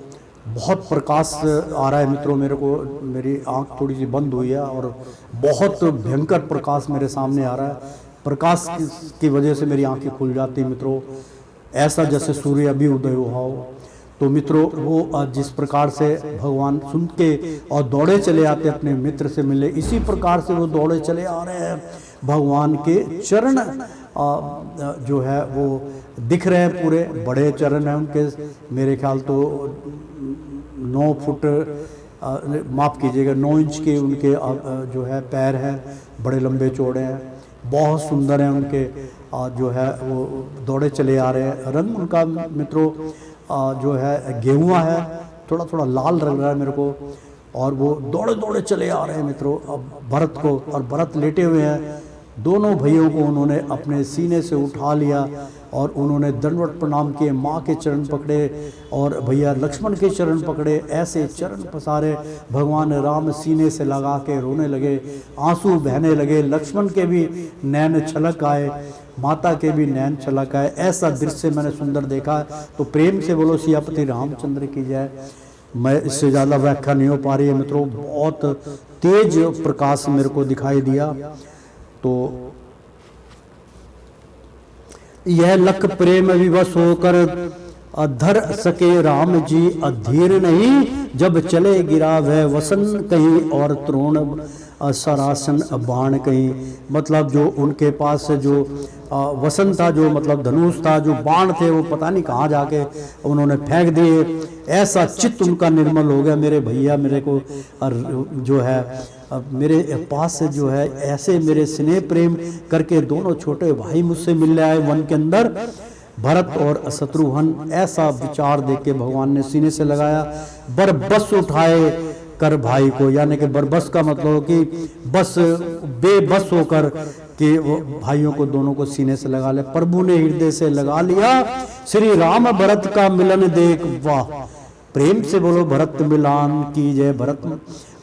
बहुत प्रकाश आ रहा है मित्रों, मेरे को मेरी आंख थोड़ी सी बंद हुई है और बहुत भयंकर प्रकाश मेरे सामने आ रहा है। प्रकाश की वजह से मेरी आंखें खुल जाती मित्रों, ऐसा जैसे सूर्य अभी उदय हुआ हो। तो मित्रों वो जिस प्रकार से भगवान सुन के और दौड़े चले आते अपने मित्र से मिले, इसी प्रकार से वो दौड़े चले आ रहे हैं। भगवान के चरण जो है वो दिख रहे हैं, पूरे बड़े चरण हैं उनके, मेरे ख्याल तो 9 फुट माफ़ कीजिएगा 9 इंच के उनके जो है पैर हैं, बड़े लंबे चौड़े हैं, बहुत सुंदर हैं उनके जो है वो दौड़े चले आ रहे हैं। रंग उनका मित्रों जो है गेहुआ है, थोड़ा थोड़ा लाल रंग रहा है मेरे को, और वो दौड़े दौड़े चले आ रहे हैं मित्रों अब भरत को, और भरत लेटे हुए हैं। दोनों भाइयों को उन्होंने अपने सीने से उठा लिया और उन्होंने दंडवत प्रणाम किए, माँ के चरण पकड़े और भैया लक्ष्मण के चरण पकड़े, ऐसे चरण पसारे। भगवान राम सीने से लगा के रोने लगे, आंसू बहने लगे, लक्ष्मण के भी नैन छलक आए, माता के भी नैन छलक आए। ऐसा दृश्य मैंने सुंदर देखा। तो प्रेम से बोलो सियापति रामचंद्र की जय। मैं इससे ज़्यादा व्याख्या नहीं हो पा रही है मित्रों, बहुत तेज प्रकाश मेरे को दिखाई दिया। तो यह लख प्रेम विवश होकर धर सके राम जी, अधीर नहीं जब चले गिरा वह वसन कहीं, और त्रोण सरासन बाण कहीं। मतलब जो उनके पास जो वसन था, जो मतलब धनुष था, जो बाण थे, वो पता नहीं कहाँ जाके उन्होंने फेंक दिए। ऐसा चित्त उनका निर्मल हो गया। मेरे भैया मेरे को जो है मेरे पास से जो है ऐसे मेरे स्नेह प्रेम करके दोनों छोटे भाई मुझसे मिलने आए वन के अंदर, भरत और शत्रुघ्न। ऐसा विचार देख के भगवान ने सीने से लगाया, बरबस उठाए कर भाई को, यानी कि बरबस का मतलब कि बस बेबस होकर कि वो भाइयों को दोनों को सीने से लगा ले। प्रभु ने हृदय से लगा लिया, श्री राम भरत का मिलन देख, वाह प्रेम से बोलो भरत मिलान की जय, भरत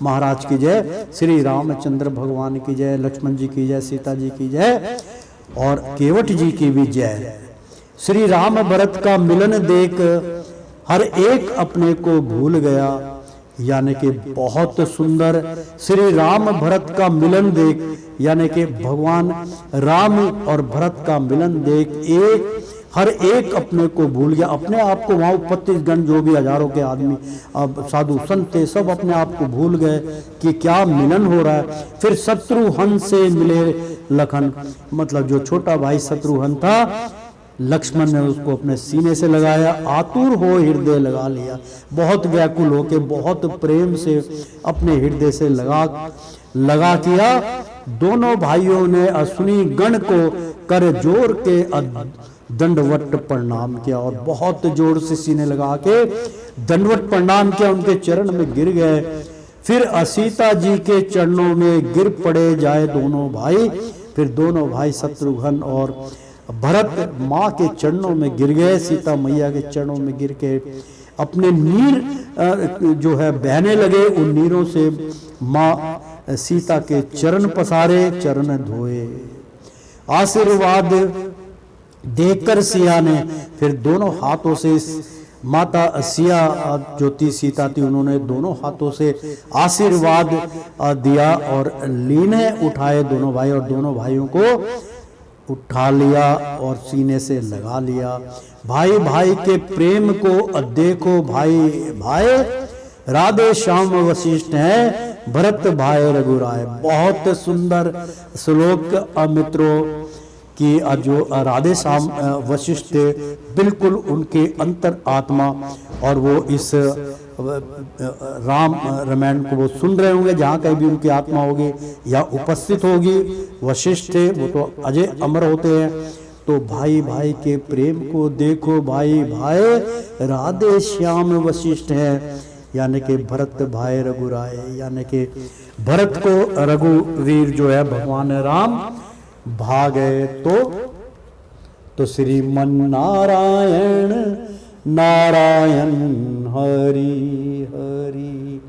महाराज की जय, श्री रामचंद्र भगवान की जय, लक्ष्मण जी की जय, सीता जी की जय और केवट जी की भी जय। श्री राम भरत का मिलन देख हर एक अपने को भूल गया, यानी कि बहुत सुंदर। श्री राम भरत का मिलन देख, यानी कि भगवान राम और भरत का मिलन देख एक हर एक अपने को भूल गया। अपने आप को वहाँ 25 गण जो भी हजारों के आदमी अब साधु संत थे, सब अपने आप को भूल गए कि क्या मिलन हो रहा है। फिर शत्रुघ्न से मिले लखन, मतलब जो छोटा भाई शत्रुघ्न था, लक्ष्मण ने उसको अपने सीने से लगाया, आतुर हो हृदय लगा लिया। बहुत व्याकुल होके बहुत प्रेम से अपने हृदय से लगा किया। दोनों भाइयों ने अश्विनी गण को कर जोर के दंडवत प्रणाम किया और बहुत जोर से सीने लगा के दंडवत प्रणाम किया, उनके चरण में गिर गए। फिर सीता जी के चरणों में गिर पड़े जाए दोनों भाई। फिर दोनों भाई शत्रुघ्न और भरत माँ के चरणों में गिर गए, सीता मैया के चरणों में गिर के अपने नीर जो है बहने लगे। उन नीरों से माँ सीता के चरण पसारे, चरण धोए। आशीर्वाद देकर सिया ने फिर दोनों हाथों से माता सिया जो थी सीता थी, उन्होंने दोनों हाथों से आशीर्वाद दिया और लीने उठाए दोनों भाई, और दोनों भाइयों को उठा लिया और सीने से लगा लिया। भाई भाई के प्रेम को देखो भाई भाई, राधे श्याम वशिष्ठ है, भरत भाई रघुराय। बहुत सुंदर श्लोक मित्रों कि जो राधे श्याम वशिष्ठ थे बिल्कुल उनके अंतर आत्मा, और वो इस राम रामायण को वो सुन रहे होंगे, जहाँ कहीं भी उनकी आत्मा होगी या उपस्थित होगी। वशिष्ठ थे वो तो अजय अमर होते हैं। तो भाई भाई के प्रेम को देखो, भाई भाई राधे श्याम वशिष्ठ हैं, यानी कि भरत भाई रघुराय, यानी कि भरत को रघुवीर जो है भगवान राम भागे। तो श्रीमन नारायण नारायण हरि हरि,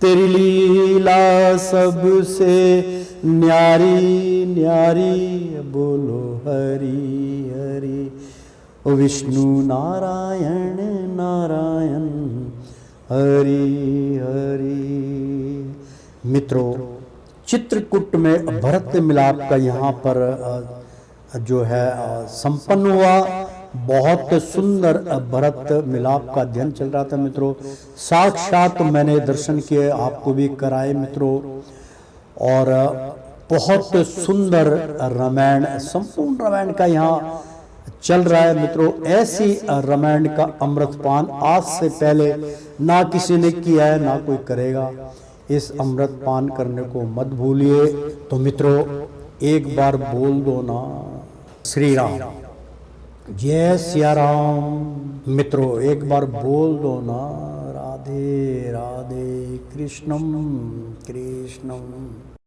तेरी लीला सबसे न्यारी न्यारी, बोलो हरि हरि। ओ विष्णु नारायण नारायण हरि हरि। मित्रों, चित्रकूट में भरत मिलाप का यहाँ पर जो है संपन्न हुआ। बहुत सुंदर भरत मिलाप का अध्ययन चल रहा था मित्रों। साक्षात मैंने दर्शन किए, आपको भी कराए मित्रों। और बहुत सुंदर रामायण, संपूर्ण रामायण का यहाँ चल रहा है मित्रों। ऐसी रामायण का अमृतपान आज से पहले ना किसी ने किया है, ना कोई करेगा। इस अमृतपान करने को मत भूलिए। तो मित्रों एक बार बोल दो ना, श्री राम जय सिया राम। मित्रों एक बार बोल दो ना, राधे राधे कृष्णम कृष्णम।